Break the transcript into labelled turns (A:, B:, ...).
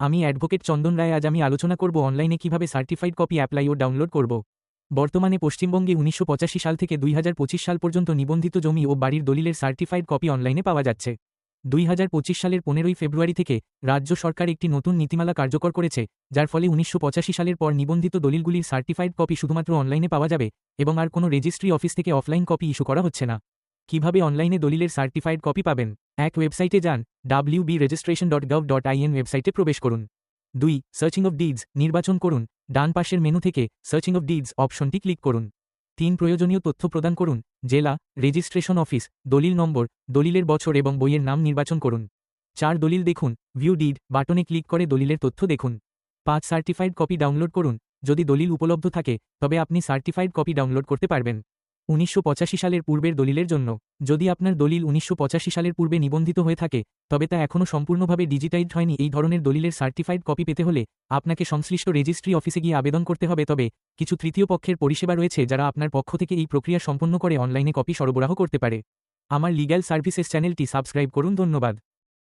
A: আমি অ্যাডভোকেট চন্দন রায়। আজ আমি আলোচনা করব অনলাইনে কিভাবে সার্টিফাইড কপি অ্যাপ্লাই ও ডাউনলোড করব। বর্তমানে পশ্চিমবঙ্গে ১৯৮৫ সাল থেকে ২০২৫ সাল পর্যন্ত নিবন্ধিত জমি ও বাড়ির দলিলের সার্টিফাইড কপি অনলাইনে পাওয়া যাচ্ছে। ২০২৫ সালের ১৫ই ফেব্রুয়ারি থেকে রাজ্য সরকার একটি নতুন নীতিমালা কার্যকর করেছে, যার ফলে ১৯৮৫ সালের পর নিবন্ধিত দলিলগুলির সার্টিফাইড কপি শুধুমাত্র অনলাইনে পাওয়া যাবে এবং আর কোনো রেজিস্ট্রি অফিস থেকে অফলাইন কপি ইস্যু করা হচ্ছে না। কিভাবে অনলাইনে দলিলের সার্টিফাইড কপি পাবেন? এক, ওয়েবসাইটে যান, wbregistration.gov.in ওয়েবসাইটে প্রবেশ করুন। ২, সার্চিং অফ ডিডস নির্বাচন করুন, ডান পাশের মেনু থেকে সার্চিং অফ ডিডস অপশনটি ক্লিক করুন। ৩, প্রয়োজনীয় তথ্য প্রদান করুন, জেলা, রেজিস্ট্রেশন অফিস, দলিল নম্বর, দলিলের বছর এবং বইয়ের নাম নির্বাচন করুন। ৪, দলিল দেখুন, ভিউ ডিড বাটনে ক্লিক করে দলিলের তথ্য দেখুন। ৫, সার্টিফাইড কপি ডাউনলোড করুন, যদি দলিল উপলব্ধ থাকে তবে আপনি সার্টিফাইড কপি ডাউনলোড করতে পারবেন। ১৯৮৫ সালের পূর্বের দলিলের জন্য, যদি আপনার দলিল ১৯৮৫ সালের পূর্বে নিবন্ধিত হয়ে থাকে তবে তা এখনও সম্পূর্ণভাবে ডিজিটাইজড হয়নি। এই ধরনের দলিলের সার্টিফাইড কপি পেতে হলে আপনাকে সংশ্লিষ্ট রেজিস্ট্রি অফিসে গিয়ে আবেদন করতে হবে। তবে কিছু তৃতীয় পক্ষের পরিষেবা রয়েছে যারা আপনার পক্ষ থেকে এই প্রক্রিয়া সম্পন্ন করে অনলাইনে কপি সরবরাহ করতে পারে। আমার লিগ্যাল সার্ভিসেস চ্যানেলটি সাবস্ক্রাইব করুন। ধন্যবাদ।